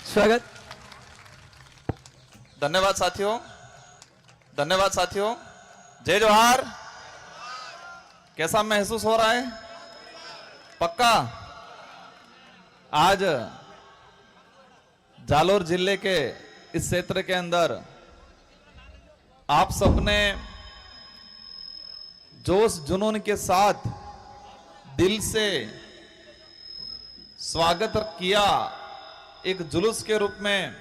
स्वागत। धन्यवाद साथियों, धन्यवाद साथियों। जय जोहार। कैसा महसूस हो रहा है? पक्का? आज जालोर जिले के इस क्षेत्र के अंदर आप सबने जोश जुनून के साथ दिल से स्वागत किया। एक जुलूस के रूप में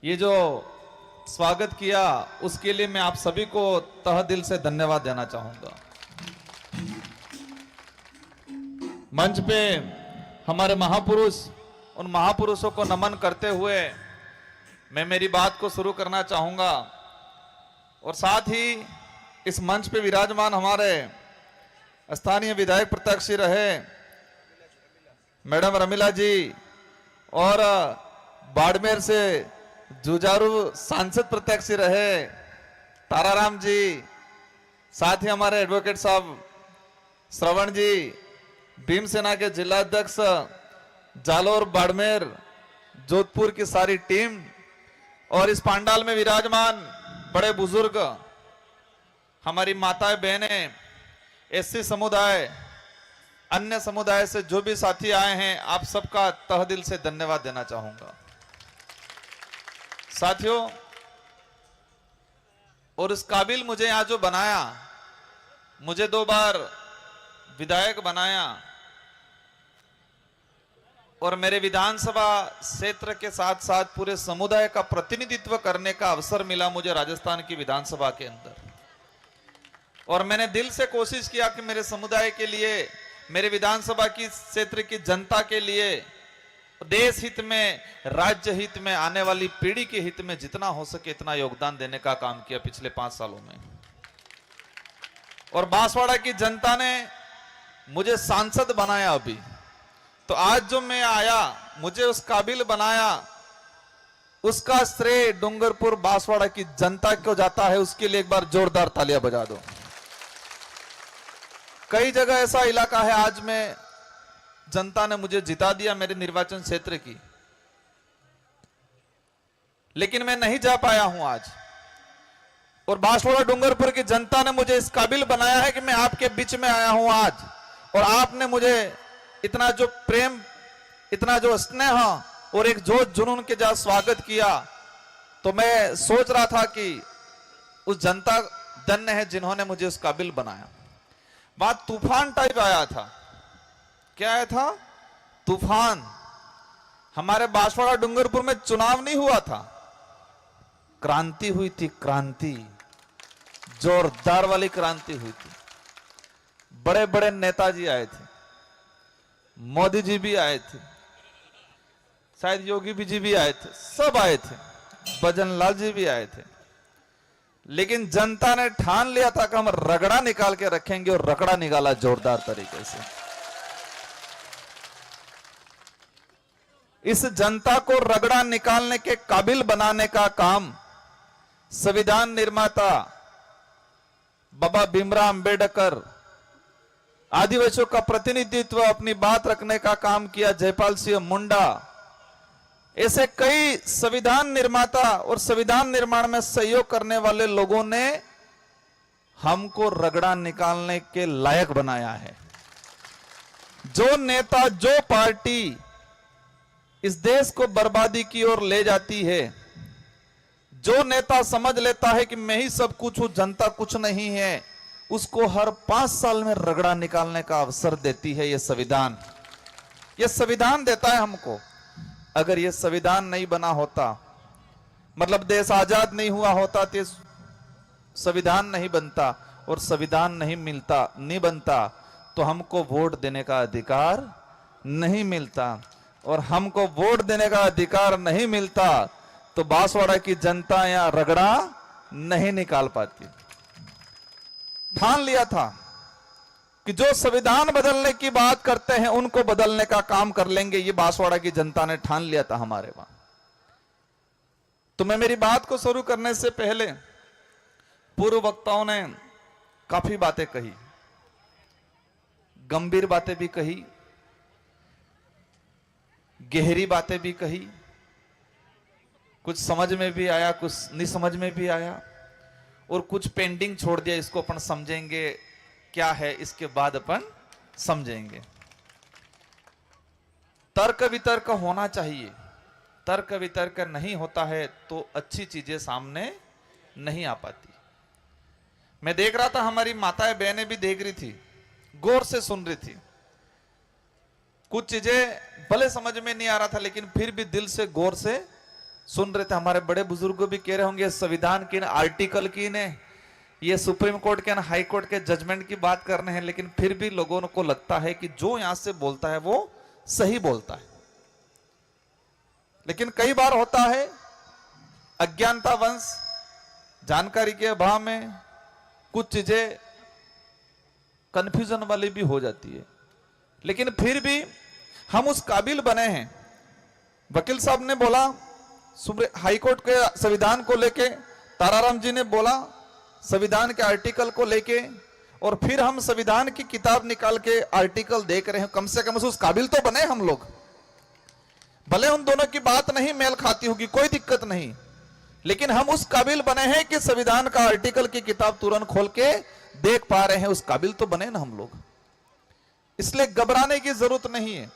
ये जो स्वागत किया, उसके लिए मैं आप सभी को तह दिल से धन्यवाद देना चाहूंगा। मंच पे हमारे महापुरुष, उन महापुरुषों को नमन करते हुए मैं मेरी बात को शुरू करना चाहूंगा। और साथ ही इस मंच पे विराजमान हमारे स्थानीय विधायक प्रत्याशी रहे मैडम रमीला जी, और बाड़मेर से जुझारू सांसद प्रत्याशी रहे ताराराम जी, साथ ही हमारे एडवोकेट साहब श्रवण जी, भीमसेना के जिलाध्यक्ष जालोर बाड़मेर जोधपुर की सारी टीम, और इस पांडाल में विराजमान बड़े बुजुर्ग, हमारी माताएं बहनें, एससी समुदाय, अन्य समुदाय से जो भी साथी आए हैं, आप सबका तह दिल से धन्यवाद देना चाहूंगा साथियों। और इस काबिल मुझे यहां जो बनाया, मुझे 2 बार विधायक बनाया और मेरे विधानसभा क्षेत्र के साथ साथ पूरे समुदाय का प्रतिनिधित्व करने का अवसर मिला मुझे राजस्थान की विधानसभा के अंदर। और मैंने दिल से कोशिश किया कि मेरे समुदाय के लिए, मेरे विधानसभा की क्षेत्र की जनता के लिए, देश हित में, राज्य हित में, आने वाली पीढ़ी के हित में जितना हो सके इतना योगदान देने का काम किया पिछले 5 सालों में। और बांसवाड़ा की जनता ने मुझे सांसद बनाया अभी, तो आज जो मैं आया, मुझे उस काबिल बनाया, उसका श्रेय डूंगरपुर बांसवाड़ा की जनता को जाता है। उसके लिए एक बार जोरदार तालियां बजा दो। कई जगह ऐसा इलाका है, आज में जनता ने मुझे जिता दिया मेरे निर्वाचन क्षेत्र की, लेकिन मैं नहीं जा पाया हूं आज। और बांसवाड़ा डूंगरपुर की जनता ने मुझे इस काबिल बनाया है कि मैं आपके बीच में आया हूं आज। और आपने मुझे इतना जो प्रेम, इतना जो स्नेह और एक जोश जुनून के साथ स्वागत किया, तो मैं सोच रहा था कि उस जनता धन्य है जिन्होंने मुझे उस काबिल बनाया। बात तूफान टाइप आया था। क्या आया था? तूफान। हमारे बांसवाड़ा डूंगरपुर में चुनाव नहीं हुआ था, क्रांति हुई थी। क्रांति, जोरदार वाली क्रांति हुई थी। बड़े बड़े नेताजी आए थे, मोदी जी भी आए थे, शायद योगी जी भी आए थे, सब आए थे, भजन लाल जी भी आए थे। लेकिन जनता ने ठान लिया था कि हम रगड़ा निकाल के रखेंगे, और रगड़ा निकाला जोरदार तरीके से। इस जनता को रगड़ा निकालने के काबिल बनाने का काम संविधान निर्माता बाबा भीमराव अंबेडकर, आदिवासियों का प्रतिनिधित्व, अपनी बात रखने का काम किया जयपाल सिंह मुंडा, ऐसे कई संविधान निर्माता और संविधान निर्माण में सहयोग करने वाले लोगों ने हमको रगड़ा निकालने के लायक बनाया है। जो नेता, जो पार्टी इस देश को बर्बादी की ओर ले जाती है, जो नेता समझ लेता है कि मैं ही सब कुछ हूं, जनता कुछ नहीं है, उसको हर 5 साल में रगड़ा निकालने का अवसर देती है ये संविधान। ये संविधान देता है हमको। अगर ये संविधान नहीं बना होता, मतलब देश आजाद नहीं हुआ होता, तो संविधान नहीं बनता, और संविधान नहीं बनता तो हमको वोट देने का अधिकार नहीं मिलता, और हमको वोट देने का अधिकार नहीं मिलता तो बांसवाड़ा की जनता यहां रगड़ा नहीं निकाल पाती। ठान लिया था कि जो संविधान बदलने की बात करते हैं उनको बदलने का काम कर लेंगे। ये बांसवाड़ा की जनता ने ठान लिया था हमारे वहां। तो मैं मेरी बात को शुरू करने से पहले, पूर्व वक्ताओं ने काफी बातें कही, गंभीर बातें भी कही, गहरी बातें भी कही, कुछ समझ में भी आया, कुछ नहीं समझ में भी आया, और कुछ पेंडिंग छोड़ दिया, इसको अपन समझेंगे क्या है, इसके बाद अपन समझेंगे। तर्क वितर्क होना चाहिए, तर्क वितर्क नहीं होता है तो अच्छी चीजें सामने नहीं आ पाती। मैं देख रहा था, हमारी माताएं बहनें भी देख रही थी, गौर से सुन रही थी। कुछ चीजें भले समझ में नहीं आ रहा था, लेकिन फिर भी दिल से गौर से सुन रहे थे। हमारे बड़े बुजुर्ग भी कह रहे होंगे, संविधान की, आर्टिकल की ने, ये सुप्रीम कोर्ट के, हाई कोर्ट के जजमेंट की बात करने हैं, लेकिन फिर भी लोगों को लगता है कि जो यहां से बोलता है वो सही बोलता है। लेकिन कई बार होता है अज्ञानतावश, जानकारी के अभाव में कुछ चीजें कंफ्यूजन वाली भी हो जाती है। लेकिन फिर भी हम उस काबिल बने हैं। वकील साहब ने बोला, हाई कोर्ट के संविधान को लेके, ताराराम जी ने बोला संविधान के आर्टिकल को लेके, और फिर हम संविधान की किताब निकाल के आर्टिकल देख रहे हैं। कम से कम उस काबिल तो बने हम लोग। भले उन दोनों की बात नहीं मेल खाती होगी, कोई दिक्कत नहीं, लेकिन हम उस काबिल बने हैं कि संविधान का आर्टिकल की किताब तुरंत खोल के देख पा रहे हैं। उस काबिल तो बने ना हम लोग। इसलिए घबराने की जरूरत नहीं है।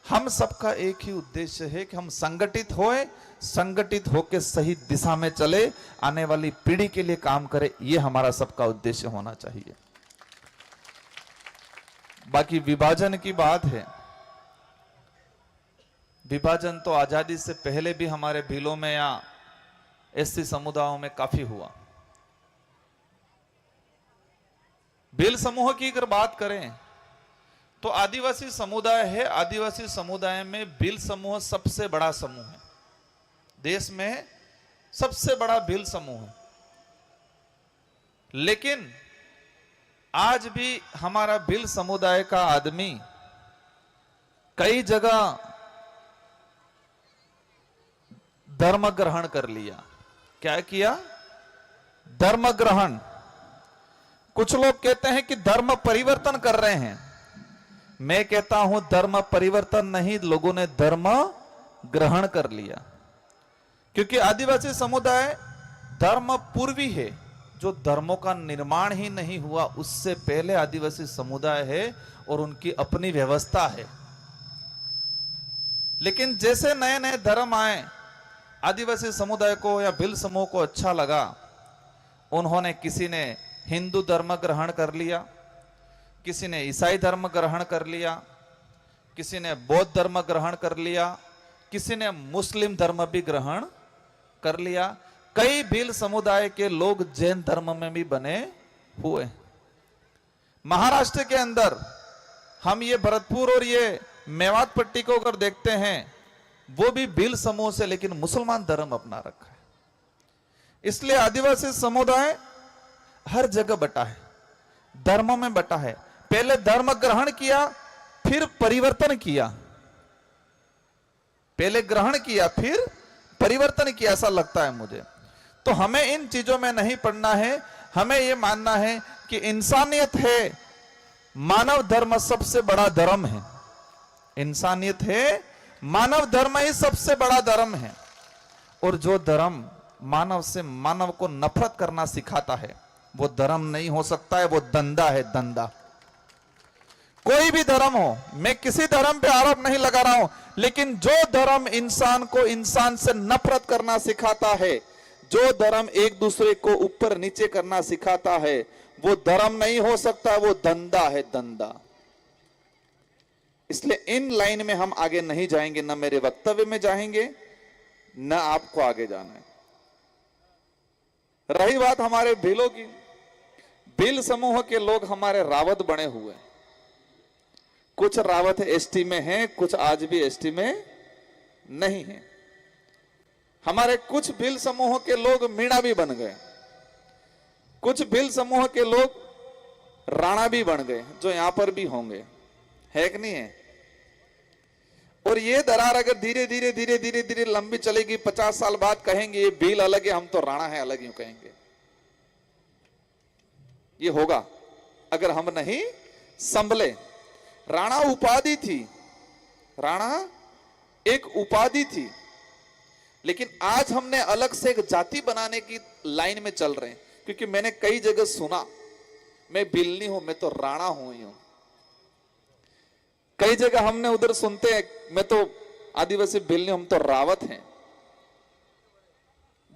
हम सबका एक ही उद्देश्य है कि हम संगठित होए, संगठित होकर सही दिशा में चले, आने वाली पीढ़ी के लिए काम करें। यह हमारा सबका उद्देश्य होना चाहिए। बाकी विभाजन की बात है, विभाजन तो आजादी से पहले भी हमारे भीलों में या एससी समुदायों में काफी हुआ। भील समूह की अगर बात करें तो आदिवासी समुदाय है। आदिवासी समुदाय में भील समूह सबसे बड़ा समूह है, देश में सबसे बड़ा भील समूह है। लेकिन आज भी हमारा भील समुदाय का आदमी कई जगह धर्म ग्रहण कर लिया। क्या किया? धर्म ग्रहण। कुछ लोग कहते हैं कि धर्म परिवर्तन कर रहे हैं। मैं कहता हूं धर्म परिवर्तन नहीं, लोगों ने धर्म ग्रहण कर लिया। क्योंकि आदिवासी समुदाय धर्म पूर्वी है, जो धर्मों का निर्माण ही नहीं हुआ उससे पहले आदिवासी समुदाय है और उनकी अपनी व्यवस्था है। लेकिन जैसे नए नए धर्म आए, आदिवासी समुदाय को या भील समूह को अच्छा लगा, उन्होंने, किसी ने हिंदू धर्म ग्रहण कर लिया, किसी ने ईसाई धर्म ग्रहण कर लिया, किसी ने बौद्ध धर्म ग्रहण कर लिया, किसी ने मुस्लिम धर्म भी ग्रहण कर लिया। कई भील समुदाय के लोग जैन धर्म में भी बने हुए। महाराष्ट्र के अंदर हम ये भरतपुर और ये मेवात पट्टी को अगर देखते हैं, वो भी भील समूह से, लेकिन मुसलमान धर्म अपना रखा है। इसलिए आदिवासी समुदाय हर जगह बटा है, धर्मों में बटा है। पहले धर्म ग्रहण किया, फिर परिवर्तन किया। पहले ग्रहण किया, फिर परिवर्तन किया, ऐसा लगता है मुझे। तो हमें इन चीजों में नहीं पड़ना है। हमें यह मानना है कि इंसानियत है, मानव धर्म सबसे बड़ा धर्म है। इंसानियत है, मानव धर्म ही सबसे बड़ा धर्म है। और जो धर्म मानव से मानव को नफरत करना सिखाता है, वो धर्म नहीं हो सकता है, वो धंधा है, धंधा। कोई भी धर्म हो, मैं किसी धर्म पे आरोप नहीं लगा रहा हूं, लेकिन जो धर्म इंसान को इंसान से नफरत करना सिखाता है, जो धर्म एक दूसरे को ऊपर नीचे करना सिखाता है, वो धर्म नहीं हो सकता, वो धंधा है, धंधा। इसलिए इन लाइन में हम आगे नहीं जाएंगे, न मेरे वक्तव्य में जाएंगे, न आपको आगे जाना है। रही बात हमारे भीलों की, भील समूह के लोग हमारे रावत बने हुए हैं। कुछ रावत एसटी में हैं, कुछ आज भी एसटी में नहीं है। हमारे कुछ भील समूह के लोग मीणा भी बन गए, कुछ भील समूह के लोग राणा भी बन गए, जो यहां पर भी होंगे, है कि नहीं है? और ये दरार अगर धीरे धीरे धीरे धीरे धीरे लंबी चलेगी, 50 साल बाद कहेंगे ये भील अलग है, हम तो राणा है अलग, यूं कहेंगे। ये होगा अगर हम नहीं संभले। राणा उपाधि थी, राणा एक उपाधि थी, लेकिन आज हमने अलग से एक जाति बनाने की लाइन में चल रहे हैं। क्योंकि मैंने कई जगह सुना, मैं बिल्ली हूं, मैं तो राणा हूं ही हूं। कई जगह हमने उधर सुनते हैं, मैं तो आदिवासी बिल्ली, हम तो रावत हैं।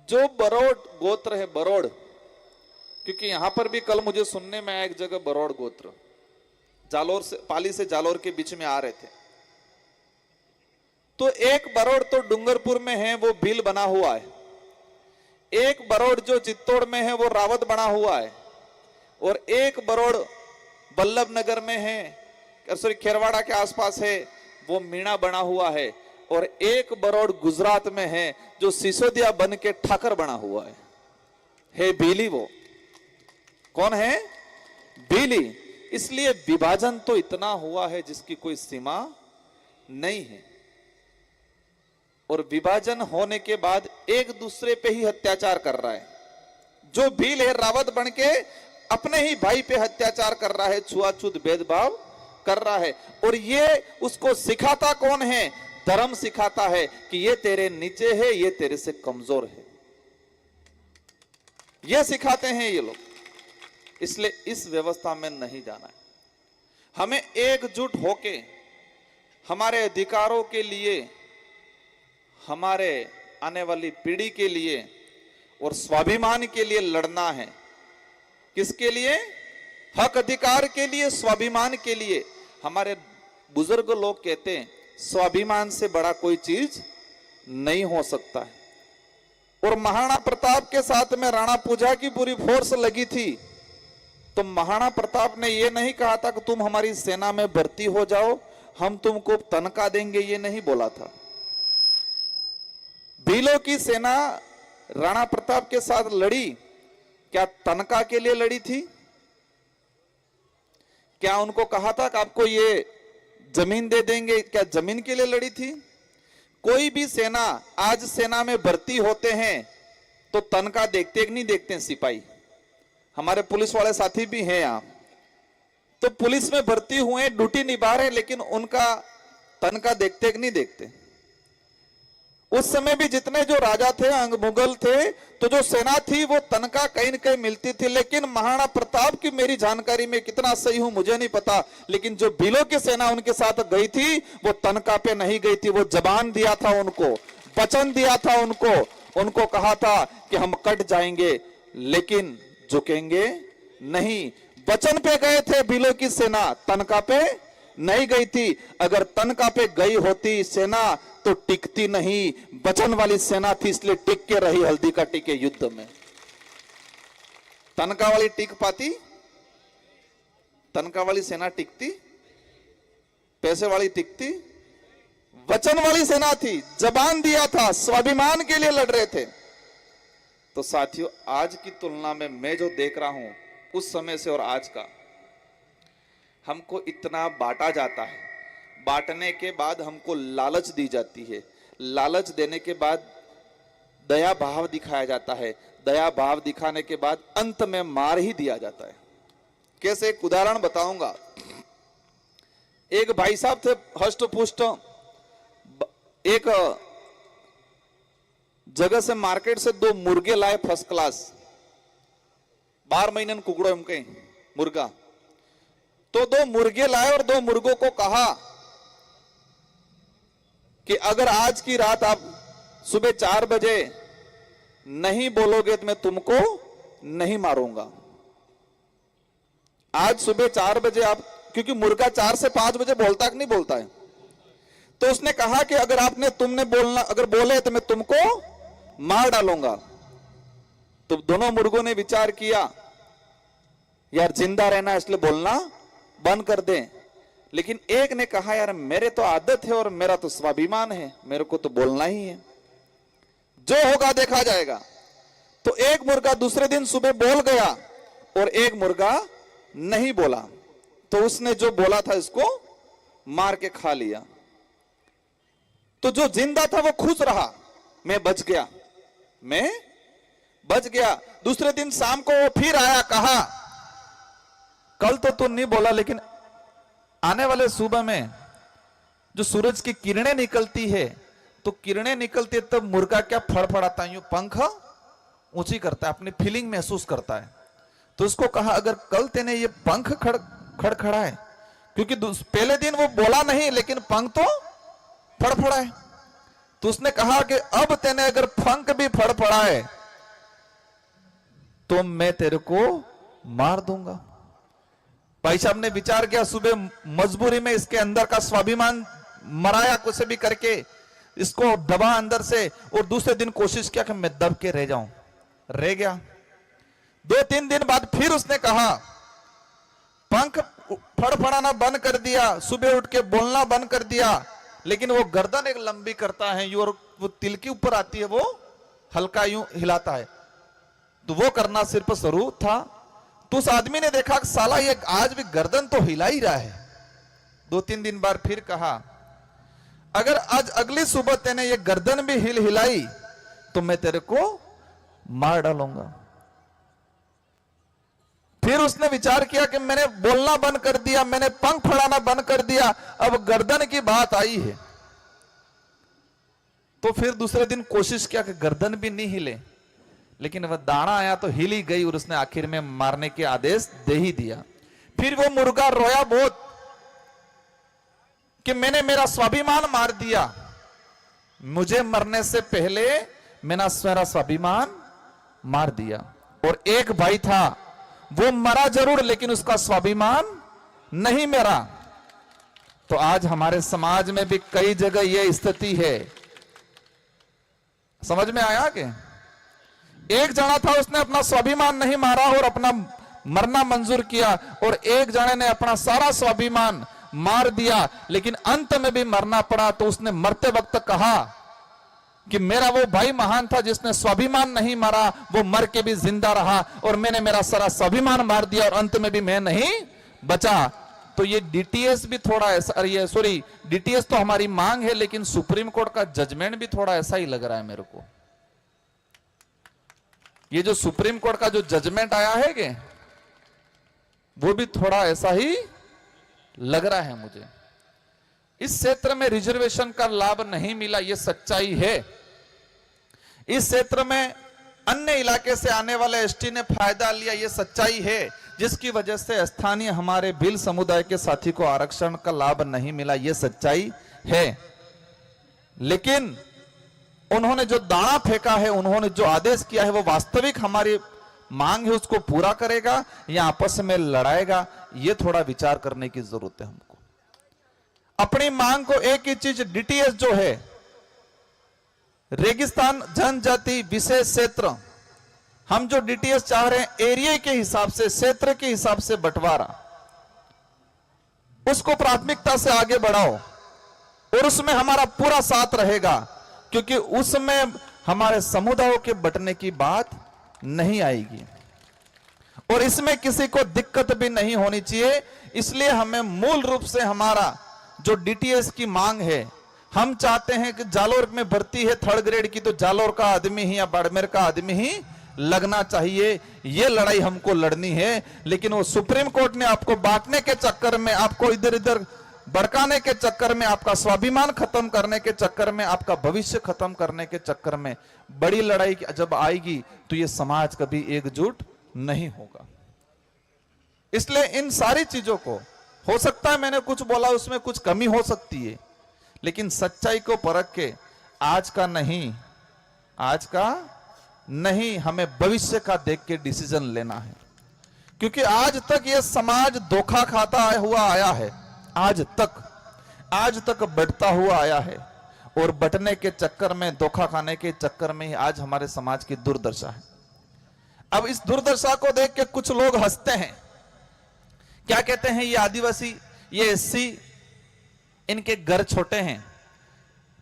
जो बरोड़ गोत्र है, बरोड़, क्योंकि यहां पर भी कल मुझे सुनने में आया एक जगह बरोड़ गोत्र, जालोर से, पाली से जालोर के बीच में आ रहे थे, तो एक बरोड़ तो डूंगरपुर में है, वो भील बना हुआ है। एक बरोड़ जो चित्तौड़ में है वो रावत बना हुआ है, और एक बरोड़ बल्लभ नगर में है, सॉरी खेरवाड़ा के आसपास है, वो मीणा बना हुआ है। और एक बरोड़ गुजरात में है जो सिसोदिया बन के ठाकर बना हुआ है भीली। वो कौन है? भीली। इसलिए विभाजन तो इतना हुआ है जिसकी कोई सीमा नहीं है, और विभाजन होने के बाद एक दूसरे पे ही अत्याचार कर रहा है। जो भील है रावत बन के अपने ही भाई पे अत्याचार कर रहा है, छुआछूत भेदभाव कर रहा है। और ये उसको सिखाता कौन है? धर्म सिखाता है कि ये तेरे नीचे है, ये तेरे से कमजोर है, ये सिखाते हैं ये लोग। इसलिए इस व्यवस्था में नहीं जाना है। हमें एकजुट होके हमारे अधिकारों के लिए, हमारे आने वाली पीढ़ी के लिए और स्वाभिमान के लिए लड़ना है। किसके लिए? हक अधिकार के लिए, स्वाभिमान के लिए। हमारे बुजुर्ग लोग कहते हैं स्वाभिमान से बड़ा कोई चीज नहीं हो सकता है। और महाराणा प्रताप के साथ में राणा पूजा की पूरी फोर्स लगी थी, तो महाराणा प्रताप ने यह नहीं कहा था कि तुम हमारी सेना में भर्ती हो जाओ, हम तुमको तनख्वाह देंगे, ये नहीं बोला था। भीलों की सेना राणा प्रताप के साथ लड़ी, क्या तनख्वाह के लिए लड़ी थी? क्या उनको कहा था कि आपको ये जमीन दे देंगे? क्या जमीन के लिए लड़ी थी? कोई भी सेना, आज सेना में भर्ती होते हैं तो तनख्वाह देखते कि नहीं देखते हैं? सिपाही, हमारे पुलिस वाले साथी भी हैं यहाँ, तो पुलिस में भर्ती हुए, ड्यूटी निभा रहे, लेकिन उनका तनख्वाह देखते कि नहीं देखते? उस समय भी जितने जो राजा थे, अंग मुगल थे, तो जो सेना थी वो तनख्वाह कहीं न कहीं मिलती थी। लेकिन महाराणा प्रताप की मेरी जानकारी में, कितना सही हूं मुझे नहीं पता, लेकिन जो भीलों की सेना उनके साथ गई थी वो तनख्वाह पे नहीं गई थी। वो जबान दिया था उनको, वचन दिया था उनको, उनको कहा था कि हम कट जाएंगे लेकिन झुकेंगे नहीं। वचन पे गए थे भीलों की सेना, तनख्वाह पे नहीं गई थी। अगर तनख्वाह पे गई होती सेना तो टिकती नहीं। वचन वाली सेना थी, इसलिए टिक के रही हल्दी का टीके युद्ध में। तनख्वाह वाली टिक पाती? तनख्वाह वाली सेना टिकती? पैसे वाली टिकती? वचन वाली सेना थी, जबान दिया था, स्वाभिमान के लिए लड़ रहे थे। तो साथियों, आज की तुलना में मैं जो देख रहा हूं उस समय से और आज का, हमको इतना बांटा जाता है, बांटने के बाद हमको लालच दी जाती है, लालच देने के बाद दया भाव दिखाया जाता है, दया भाव दिखाने के बाद अंत में मार ही दिया जाता है। कैसे? एक उदाहरण बताऊंगा। एक भाई साहब थे, हष्ट पुष्ट, एक जगह से, मार्केट से 2 मुर्गे लाए फर्स्ट क्लास, 12 महीने कुकड़ो हम कहीं मुर्गा। तो 2 मुर्गे लाए और 2 मुर्गों को कहा कि अगर आज की रात आप सुबह 4 बजे नहीं बोलोगे तो मैं तुमको नहीं मारूंगा। आज सुबह 4 बजे आप, क्योंकि मुर्गा 4 से 5 बजे बोलता कि नहीं बोलता है, तो उसने कहा कि अगर तुमने बोलना, अगर बोले तो मैं तुमको मार डालूंगा। तो दोनों मुर्गों ने विचार किया, यार जिंदा रहना इसलिए बोलना बंद कर दें। लेकिन एक ने कहा, यार मेरे तो आदत है और मेरा तो स्वाभिमान है, मेरे को तो बोलना ही है, जो होगा देखा जाएगा। तो एक मुर्गा दूसरे दिन सुबह बोल गया और एक मुर्गा नहीं बोला। तो उसने जो बोला था इसको मार के खा लिया। तो जो जिंदा था वो खुश रहा, मैं बच गया, मैं बच गया। दूसरे दिन शाम को वो फिर आया, कहा कल तो तू नहीं बोला, लेकिन आने वाले सुबह में जो सूरज की किरणें निकलती है तो किरणें निकलती है, तब मुर्गा क्या फड़फड़ाता है, यूं पंख ऊंची करता है, अपनी फीलिंग महसूस करता है। तो उसको कहा अगर कल तेने ये पंख खड़खड़ाए, क्योंकि पहले दिन वो बोला नहीं लेकिन पंख तो फड़फड़ाए, तो उसने कहा कि अब तेने अगर पंख भी फड़फड़ाए तो मैं तेरे को मार दूंगा। भाई साहब ने विचार किया, सुबह मजबूरी में इसके अंदर का स्वाभिमान मराया कुछ भी करके, इसको दबा अंदर से, और दूसरे दिन कोशिश किया कि मैं दब के रह जाऊं, रह गया। 2-3 दिन बाद फिर उसने कहा, पंख फड़फड़ाना बंद कर दिया, सुबह उठ के बोलना बंद कर दिया, लेकिन वो गर्दन एक लंबी करता है और वो तिल के ऊपर आती है, वो हल्का यूं हिलाता है, तो वो करना सिर पर शुरू था। तो उस आदमी ने देखा कि साला ये आज भी गर्दन तो हिला ही रहा है। 2-3 दिन बाद फिर कहा, अगर आज अगली सुबह तेने ये गर्दन भी हिलाई तो मैं तेरे को मार डालूंगा। फिर उसने विचार किया कि मैंने बोलना बंद कर दिया, मैंने पंख फड़ाना बंद कर दिया, अब गर्दन की बात आई है। तो फिर दूसरे दिन कोशिश किया कि गर्दन भी नहीं हिले, लेकिन वह दाना आया तो हिली गई और उसने आखिर में मारने के आदेश दे ही दिया। फिर वो मुर्गा रोया बहुत कि मैंने मेरा स्वाभिमान मार दिया, मुझे मरने से पहले मैंने मेरा स्वाभिमान मार दिया। और एक भाई था, वो मरा जरूर लेकिन उसका स्वाभिमान नहीं मरा। तो आज हमारे समाज में भी कई जगह यह स्थिति है। समझ में आया कि एक जना था, उसने अपना स्वाभिमान नहीं मारा और अपना मरना मंजूर किया, और एक जने ने अपना सारा स्वाभिमान मार दिया लेकिन अंत में भी मरना पड़ा। तो उसने मरते वक्त कहा कि मेरा वो भाई महान था जिसने स्वाभिमान नहीं मारा, वो मर के भी जिंदा रहा, और मैंने मेरा सारा स्वाभिमान मार दिया और अंत में भी मैं नहीं बचा। तो ये डीटीएस भी थोड़ा ऐसा, ये सॉरी डीटीएस तो हमारी मांग है, लेकिन सुप्रीम कोर्ट का जजमेंट भी थोड़ा ऐसा ही लग रहा है मेरे को। ये जो सुप्रीम कोर्ट का जो जजमेंट आया है कि वो भी थोड़ा ऐसा ही लग रहा है मुझे। इस क्षेत्र में रिजर्वेशन का लाभ नहीं मिला, ये सच्चाई है। इस क्षेत्र में अन्य इलाके से आने वाले एसटी ने फायदा लिया, ये सच्चाई है, जिसकी वजह से स्थानीय हमारे भील समुदाय के साथी को आरक्षण का लाभ नहीं मिला, ये सच्चाई है। लेकिन उन्होंने जो दाना फेंका है, उन्होंने जो आदेश किया है, वो वास्तविक हमारी मांग है उसको पूरा करेगा या आपस में लड़ाएगा, ये थोड़ा विचार करने की जरूरत है हमको। अपनी मांग को एक ही चीज, डीटीएस जो है, रेगिस्तान जनजाति विशेष क्षेत्र, हम जो डीटीएस चाह रहे हैं एरिया के हिसाब से, क्षेत्र के हिसाब से बंटवारा, उसको प्राथमिकता से आगे बढ़ाओ और उसमें हमारा पूरा साथ रहेगा, क्योंकि उसमें हमारे समुदायों के बंटने की बात नहीं आएगी और इसमें किसी को दिक्कत भी नहीं होनी चाहिए। इसलिए हमें मूल रूप से हमारा जो डीटीएस की मांग है, हम चाहते हैं कि जालोर में भर्ती है 3rd ग्रेड की, तो जालोर का आदमी ही या बाड़मेर का आदमी ही लगना चाहिए। ये लड़ाई हमको लड़नी है। लेकिन वो सुप्रीम कोर्ट ने आपको बांटने के चक्कर में, आपको इधर इधर भड़काने के चक्कर में, आपका स्वाभिमान खत्म करने के चक्कर में, आपका भविष्य खत्म करने के चक्कर में बड़ी लड़ाई जब आएगी तो ये समाज कभी एकजुट नहीं होगा। इसलिए इन सारी चीजों को, हो सकता है मैंने कुछ बोला उसमें कुछ कमी हो सकती है, लेकिन सच्चाई को परख के आज का नहीं हमें भविष्य का देख के डिसीजन लेना है। क्योंकि आज तक ये समाज धोखा खाता हुआ आया है, आज तक बढ़ता हुआ आया है, और बटने के चक्कर में, धोखा खाने के चक्कर में ही आज हमारे समाज की दुर्दशा है। अब इस दुर्दशा को देख के कुछ लोग हंसते हैं, क्या कहते हैं, ये आदिवासी, ये एससी, इनके घर छोटे हैं।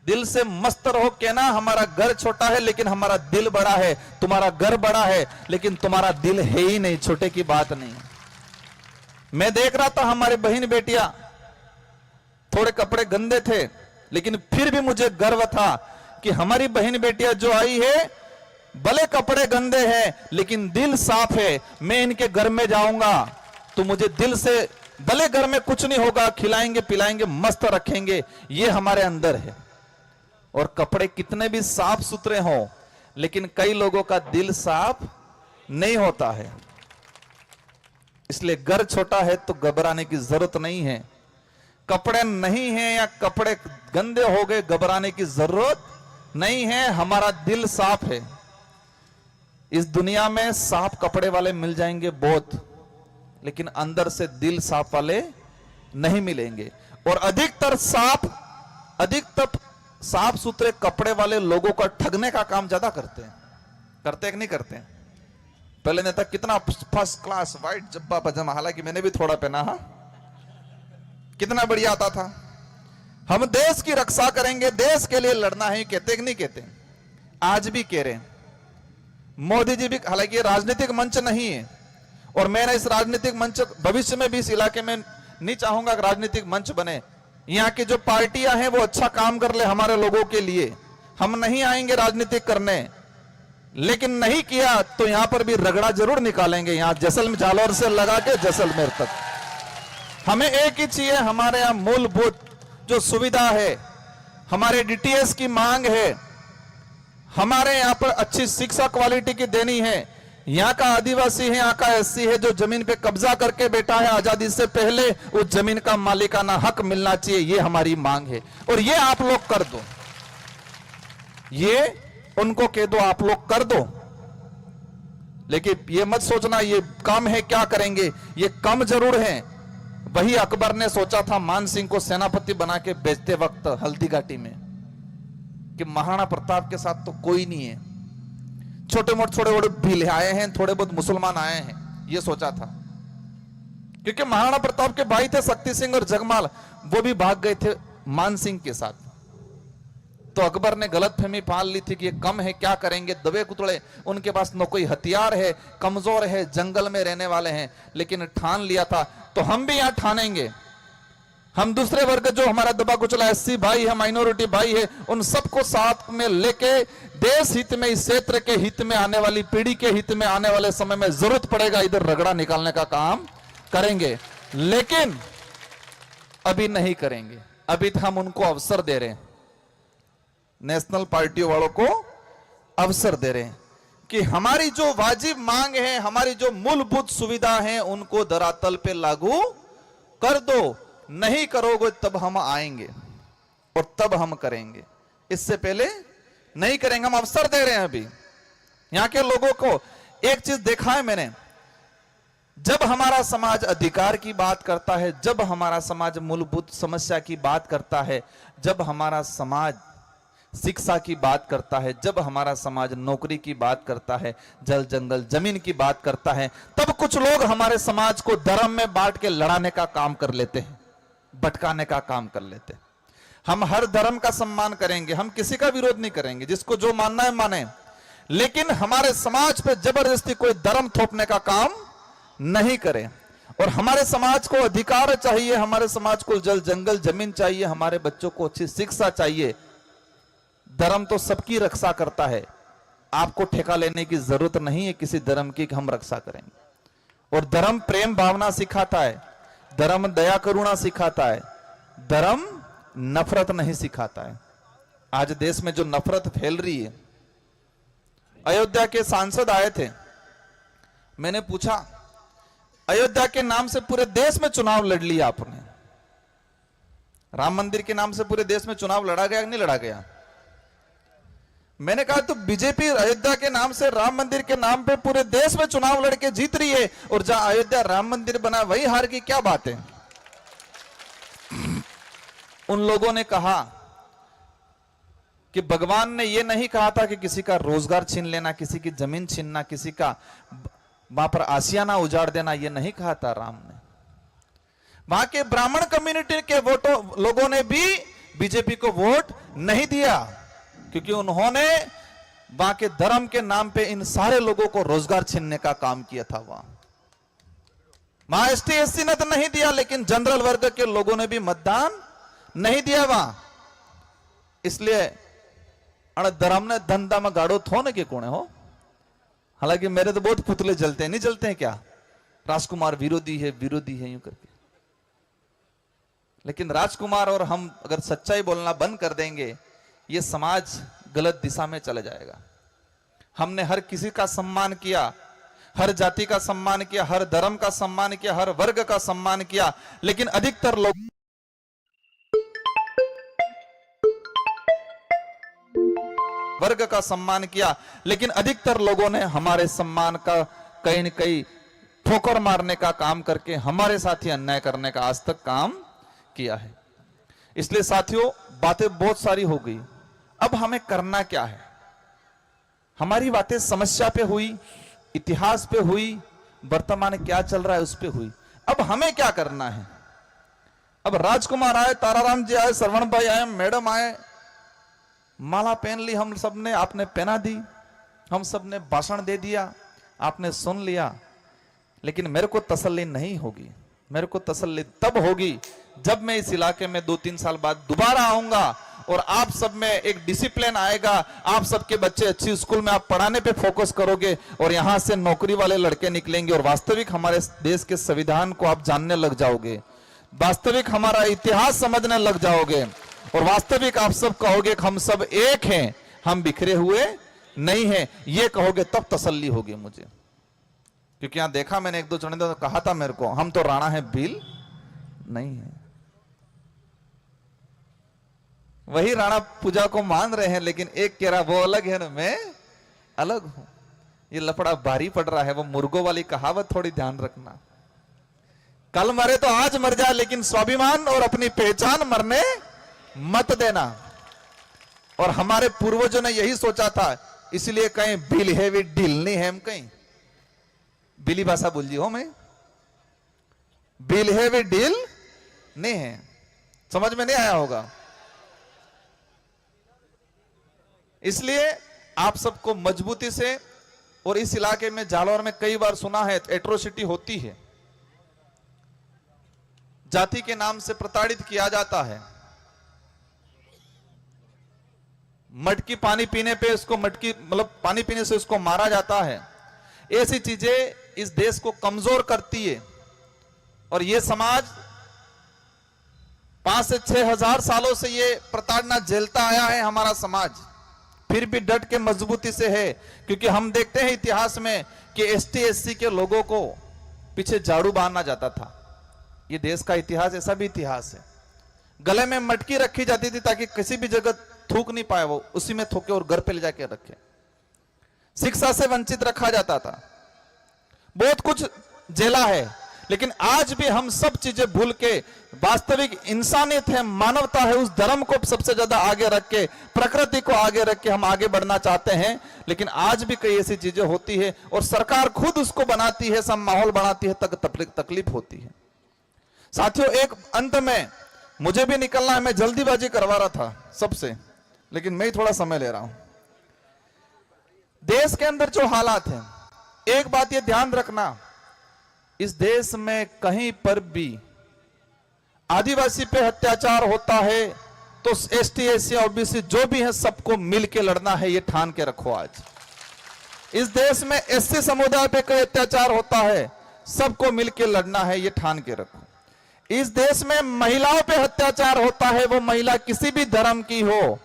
दिल से मस्त रहो, कहना हमारा घर छोटा है लेकिन हमारा दिल बड़ा है, तुम्हारा घर बड़ा है लेकिन तुम्हारा दिल है ही नहीं, छोटे की बात नहीं। मैं देख रहा था हमारे बहन बेटियां, थोड़े कपड़े गंदे थे लेकिन फिर भी मुझे गर्व था कि हमारी बहन बेटियां जो आई है, भले कपड़े गंदे हैं लेकिन दिल साफ है। मैं इनके घर में जाऊंगा तो मुझे दिल से, भले घर में कुछ नहीं होगा, खिलाएंगे पिलाएंगे, मस्त रखेंगे, ये हमारे अंदर है। और कपड़े कितने भी साफ सुथरे हों, लेकिन कई लोगों का दिल साफ नहीं होता है। इसलिए घर छोटा है तो घबराने की जरूरत नहीं है। कपड़े नहीं है या कपड़े गंदे हो गए, घबराने की जरूरत नहीं है। हमारा दिल साफ है। इस दुनिया में साफ कपड़े वाले मिल जाएंगे बहुत, लेकिन अंदर से दिल साफ वाले नहीं मिलेंगे। और अधिकतर साफ सुथरे कपड़े वाले लोगों का ठगने का काम ज्यादा करते हैं कि नहीं करते हैं? पहले नेता कितना फर्स्ट क्लास व्हाइट जब्बा पजामा, हालांकि मैंने भी थोड़ा पहना, हा, कितना बढ़िया आता था। हम देश की रक्षा करेंगे, देश के लिए लड़ना है, कहते कि नहीं कहते? आज भी कह रहे हैं। मोदी जी भी, हालांकि राजनीतिक मंच नहीं है और मैं इस राजनीतिक मंच भविष्य में भी इस इलाके में नहीं चाहूंगा कि राजनीतिक मंच बने। यहाँ की जो पार्टियां हैं वो अच्छा काम कर ले हमारे लोगों के लिए, हम नहीं आएंगे राजनीतिक करने। लेकिन नहीं किया तो यहां पर भी रगड़ा जरूर निकालेंगे, यहां जैसलमेर जालौर से लगा के जैसलमेर तक। हमें एक ही चाहिए, हमारे यहां मूलभूत जो सुविधा है, हमारे डीटीएस की मांग है, हमारे यहां पर अच्छी शिक्षा क्वालिटी की देनी है। यहाँ का आदिवासी है, यहाँ का एससी है जो जमीन पे कब्जा करके बैठा है आजादी से पहले, उस जमीन का मालिकाना हक मिलना चाहिए, ये हमारी मांग है। और ये आप लोग कर दो, ये उनको कह दो आप लोग कर दो। लेकिन ये मत सोचना ये कम है, क्या करेंगे, ये कम जरूर है। वही अकबर ने सोचा था मान सिंह को सेनापति बना के बेचते वक्त हल्दी घाटी में, कि महाराणा प्रताप के साथ तो कोई नहीं है, छोटे मोटे भील आए हैं, थोड़े बहुत मुसलमान आए हैं, ये सोचा था। क्योंकि महाराणा प्रताप के भाई थे शक्ति सिंह और जगमाल, वो भी भाग गए थे मान सिंह के साथ। तो अकबर ने गलतफहमी पाल ली थी कि ये कम है, क्या करेंगे, दबे कुतड़े, उनके पास न कोई हथियार है, कमजोर है, जंगल में रहने वाले हैं। लेकिन ठान लिया था, तो हम भी यहां ठानेंगे। हम दूसरे वर्ग जो हमारा दबा कुचला एससी भाई है, माइनॉरिटी भाई है, उन सबको साथ में लेके देश हित में, इस क्षेत्र के हित में, आने वाली पीढ़ी के हित में, आने वाले समय में जरूरत पड़ेगा इधर रगड़ा निकालने का काम करेंगे। लेकिन अभी नहीं करेंगे, अभी तो हम उनको अवसर दे रहे हैं, नेशनल पार्टियों वालों को अवसर दे रहे हैं कि हमारी जो वाजिब मांग है, हमारी जो मूलभूत सुविधा है, उनको धरातल पे लागू कर दो। नहीं करोगे तब हम आएंगे और तब हम करेंगे, इससे पहले नहीं करेंगे। हम अवसर दे रहे हैं। अभी यहां के लोगों को एक चीज देखा है मैंने, जब हमारा समाज अधिकार की बात करता है, जब हमारा समाज मूलभूत समस्या की बात करता है, जब हमारा समाज शिक्षा की बात करता है, जब हमारा समाज नौकरी की बात करता है, जल जंगल जमीन की बात करता है, तब कुछ लोग हमारे समाज को धर्म में बांट के लड़ाने का काम कर लेते हैं, भटकाने का काम कर लेते हैं। हम हर धर्म का सम्मान करेंगे, हम किसी का विरोध नहीं करेंगे, जिसको जो मानना है माने, लेकिन हमारे समाज पे जबरदस्ती कोई धर्म थोपने का काम नहीं करे। और हमारे समाज को अधिकार चाहिए, हमारे समाज को जल जंगल जमीन चाहिए, हमारे बच्चों को अच्छी शिक्षा चाहिए। धर्म तो सबकी रक्षा करता है, आपको ठेका लेने की जरूरत नहीं है किसी धर्म की कि हम रक्षा करेंगे। और धर्म प्रेम भावना सिखाता है, धर्म दया करुणा सिखाता है, धर्म नफरत नहीं सिखाता है। आज देश में जो नफरत फैल रही है, अयोध्या के सांसद आए थे, मैंने पूछा अयोध्या के नाम से पूरे देश में चुनाव लड़ लिया आपने, राम मंदिर के नाम से पूरे देश में चुनाव लड़ा गया कि नहीं लड़ा गया? मैंने कहा तो बीजेपी अयोध्या के नाम से, राम मंदिर के नाम पे पूरे देश में चुनाव लड़के जीत रही है, और जहां अयोध्या राम मंदिर बना वही हार की क्या बात है? उन लोगों ने कहा कि भगवान ने यह नहीं कहा था कि किसी का रोजगार छीन लेना, किसी की जमीन छीनना, किसी का वहां पर आशियाना उजाड़ देना, यह नहीं कहा था राम ने। वहां के ब्राह्मण कम्युनिटी के लोगों ने भी बीजेपी को वोट नहीं दिया, क्योंकि उन्होंने वहां के धर्म के नाम पे इन सारे लोगों को रोजगार छीनने का काम किया था। वहां एसटी एससी ने तो नहीं दिया, लेकिन जनरल वर्ग के लोगों ने भी मतदान नहीं दिया वहां। इसलिए धर्म ने धंधा में गाड़ो थो न के कोने हो। हालांकि मेरे तो बहुत पुतले जलते हैं, नहीं जलते हैं क्या? राजकुमार विरोधी है, विरोधी है यूं करके। लेकिन राजकुमार और हम अगर सच्चाई बोलना बंद कर देंगे ये समाज गलत दिशा में चला जाएगा। हमने हर किसी का सम्मान किया, हर जाति का सम्मान किया, हर धर्म का सम्मान किया, हर वर्ग का सम्मान किया, लेकिन अधिकतर लोग वर्ग का सम्मान किया, लेकिन अधिकतर लोगों ने हमारे सम्मान का कहीं न कहीं ठोकर मारने का काम करके हमारे साथ ही अन्याय करने का आज तक काम किया है। इसलिए साथियों, बातें बहुत सारी हो गई, अब हमें करना क्या है? हमारी बातें समस्या पे हुई, इतिहास पे हुई, वर्तमान क्या चल रहा है उस पे हुई। अब हमें क्या करना है? अब राजकुमार आए, ताराराम जी आए, श्रवण भाई आए, मैडम आए, माला पहन ली हम सबने, आपने पहना दी, हम सबने भाषण दे दिया, आपने सुन लिया, लेकिन मेरे को तसल्ली नहीं होगी। मेरे को तसल्ली तब होगी जब मैं इस इलाके में 2-3 साल बाद दोबारा आऊंगा और आप सब में एक डिसिप्लिन आएगा, आप सबके बच्चे अच्छी स्कूल में आप पढ़ाने पे फोकस करोगे और यहां से नौकरी वाले लड़के निकलेंगे और वास्तविक हमारे देश के संविधान को आप जानने लग जाओगे, वास्तविक हमारा इतिहास समझने लग जाओगे और वास्तविक आप सब कहोगे कि हम सब एक हैं, हम बिखरे हुए नहीं हैं, ये कहोगे तब तसल्ली होगी मुझे। क्योंकि यहां देखा मैंने, 1-2 जने तो कहा था मेरे को, हम तो राणा है, भील नहीं है। वही राणा पूजा को मान रहे हैं, लेकिन एक कह रहा वो अलग है ना, मैं अलग हूं। ये लफड़ा भारी पड़ रहा है। वो मुर्गों वाली कहावत थोड़ी ध्यान रखना, कल मरे तो आज मर जाए, लेकिन स्वाभिमान और अपनी पहचान मरने मत देना। और हमारे पूर्वजों ने यही सोचा था, इसलिए कहीं बिल है भी ढील नहीं है, हम कहीं बिली भाषा बोल जी हो, मैं बिल है भी ढील नहीं है। समझ में नहीं आया होगा। इसलिए आप सबको मजबूती से, और इस इलाके में जालौर में कई बार सुना है एट्रोसिटी होती है, जाति के नाम से प्रताड़ित किया जाता है, मटकी पानी पीने पे उसको, मटकी मतलब पानी पीने से उसको मारा जाता है। ऐसी चीजें इस देश को कमजोर करती है और ये समाज 5 से 6 हजार सालों से ये प्रताड़ना झेलता आया है हमारा समाज, फिर भी डट के मजबूती से है। क्योंकि हम देखते हैं इतिहास में कि एसटी एससी के लोगों को पीछे झाड़ू बांधना जाता था। ये देश का इतिहास, ऐसा भी इतिहास है। गले में मटकी रखी जाती थी ताकि किसी भी जगह थूक नहीं पाए, वो उसी में थूके और घर पे ले जाके रखे। शिक्षा से वंचित रखा जाता था, बहुत कुछ झेला है। लेकिन आज भी हम सब चीजें भूल के वास्तविक इंसानियत है, मानवता है, उस धर्म को सबसे ज्यादा आगे रख के, प्रकृति को आगे रख के हम आगे बढ़ना चाहते हैं। लेकिन आज भी कई ऐसी चीजें होती है और सरकार खुद उसको बनाती है, सब माहौल बनाती है, तकलीफ होती है। साथियों, एक अंत में मुझे भी निकलना है, मैं जल्दीबाजी करवा रहा था सबसे, लेकिन मैं ही थोड़ा समय ले रहा हूं। देश के अंदर जो हालात हैं, एक बात ये ध्यान रखना, इस देश में कहीं पर भी आदिवासी पे अत्याचार होता है तो एसटी एससी ओबीसी जो भी है सबको मिलके लड़ना है, ये ठान के रखो। आज इस देश में एससी समुदाय पे कोई अत्याचार होता है, सबको मिलके लड़ना है, ये ठान के रखो। इस देश में महिलाओं पे अत्याचार होता है, वो महिला किसी भी धर्म की हो,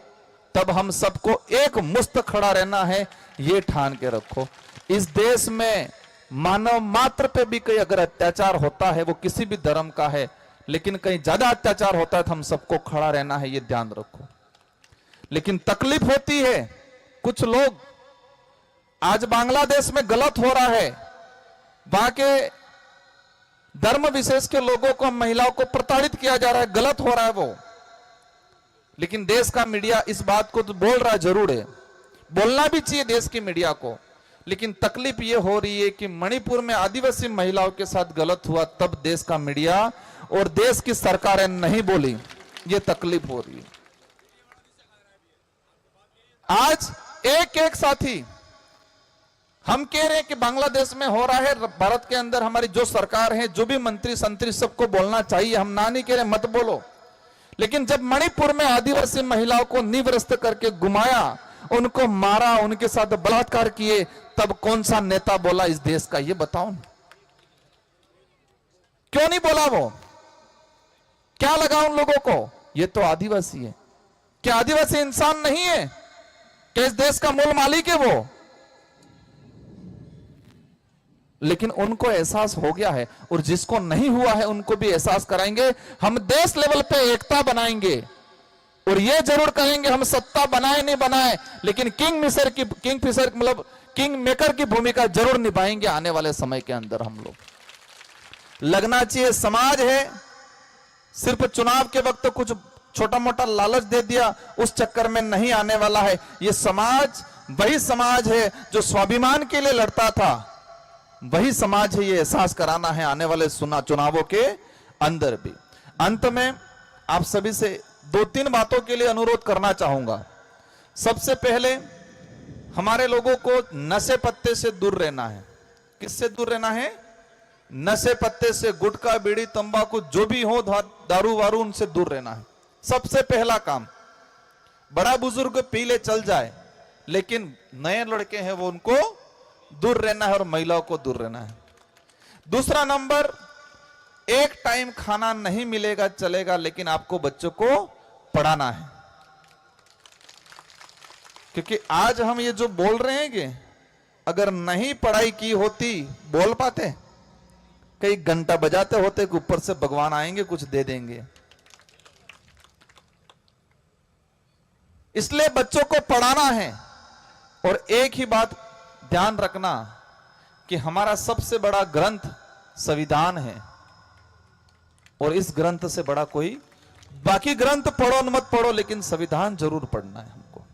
तब हम सबको एक मुस्त खड़ा रहना है, ये ठान के रखो। इस देश में मानव मात्र पे भी कोई अगर अत्याचार होता है, वो किसी भी धर्म का है, लेकिन कहीं ज्यादा अत्याचार होता है तो हम सबको खड़ा रहना है, ये ध्यान रखो। लेकिन तकलीफ होती है, कुछ लोग आज बांग्लादेश में गलत हो रहा है, वहां के धर्म विशेष के लोगों को, महिलाओं को प्रताड़ित किया जा रहा है, गलत हो रहा है वो। लेकिन देश का मीडिया इस बात को तो बोल रहा जरूर है, बोलना भी चाहिए देश की मीडिया को। लेकिन तकलीफ ये हो रही है कि मणिपुर में आदिवासी महिलाओं के साथ गलत हुआ, तब देश का मीडिया और देश की सरकारें नहीं बोली, ये तकलीफ हो रही है। आज एक एक साथी हम कह रहे हैं कि बांग्लादेश में हो रहा है, भारत के अंदर हमारी जो सरकार है, जो भी मंत्री संतरी, सबको बोलना चाहिए, हम ना नहीं कह रहे मत बोलो। लेकिन जब मणिपुर में आदिवासी महिलाओं को निवृत्त करके घुमाया, उनको मारा, उनके साथ बलात्कार किए, तब कौन सा नेता बोला इस देश का, ये बताओ। क्यों नहीं बोला वो? क्या लगा उन लोगों को? ये तो आदिवासी है, क्या आदिवासी इंसान नहीं है? क्या इस देश का मूल मालिक है वो? लेकिन उनको एहसास हो गया है, और जिसको नहीं हुआ है उनको भी एहसास कराएंगे। हम देश लेवल पे एकता बनाएंगे, और ये जरूर कहेंगे हम सत्ता बनाए नहीं बनाए, लेकिन किंग मेकर की भूमिका जरूर निभाएंगे आने वाले समय के अंदर। हम लोग लगना चाहिए समाज है, सिर्फ चुनाव के वक्त कुछ छोटा मोटा लालच दे दिया, उस चक्कर में नहीं आने वाला है। ये समाज वही समाज है जो स्वाभिमान के लिए लड़ता था, वही समाज है। ये एहसास कराना है आने वाले चुनावों के अंदर भी। अंत में आप सभी से 2-3 बातों के लिए अनुरोध करना चाहूंगा। सबसे पहले हमारे लोगों को नशे पत्ते से दूर रहना है। किससे दूर रहना है? नशे पत्ते से, गुटखा बीड़ी तंबाकू जो भी हो, दारू वारू, उनसे दूर रहना है। सबसे पहला काम। बड़ा बुजुर्ग पी ले चल जाए, लेकिन नए लड़के हैं वो उनको दूर रहना है, और महिलाओं को दूर रहना है। दूसरा नंबर, एक टाइम खाना नहीं मिलेगा चलेगा, लेकिन आपको बच्चों को पढ़ाना है। क्योंकि आज हम ये जो बोल रहे हैं कि अगर नहीं पढ़ाई की होती, बोल पाते? कई घंटा बजाते होते कि ऊपर से भगवान आएंगे कुछ दे देंगे। इसलिए बच्चों को पढ़ाना है। और एक ही बात ध्यान रखना कि हमारा सबसे बड़ा ग्रंथ संविधान है, और इस ग्रंथ से बड़ा कोई, बाकी ग्रंथ पढ़ो न मत पढ़ो, लेकिन संविधान जरूर पढ़ना है हमको।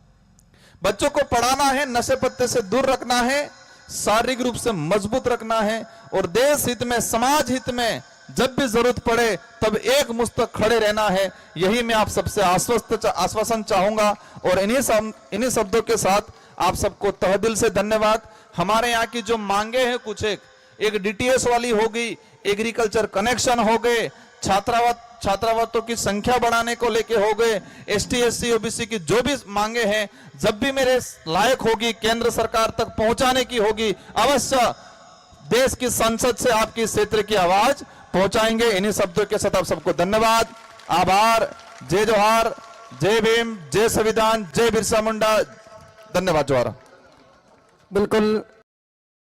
बच्चों को पढ़ाना है, नशे पत्ते से दूर रखना है, शारीरिक रूप से मजबूत रखना है, और देश हित में, समाज हित में जब भी जरूरत पड़े तब एक मुस्तक खड़े रहना है। यही मैं आप सबसे आश्वासन चाहूंगा। और इन्हीं शब्दों के साथ आप सबको तहे दिल से धन्यवाद। हमारे यहाँ की जो मांगे हैं कुछ एक डीटीएस वाली हो गई, एग्रीकल्चर कनेक्शन हो गए, छात्रावासों की संख्या बढ़ाने को लेके हो गए, एसटी एससी ओबीसी की जो भी मांगे हैं, जब भी मेरे लायक होगी केंद्र सरकार तक पहुंचाने की होगी, अवश्य देश की संसद से आपकी क्षेत्र की आवाज पहुंचाएंगे। इन्हीं शब्दों के साथ आप सबको धन्यवाद, आभार, जय जोहार, जय भीम, जय संविधान, जय बिरसा मुंडा। धन्यवाद। जोहार। बिल्कुल।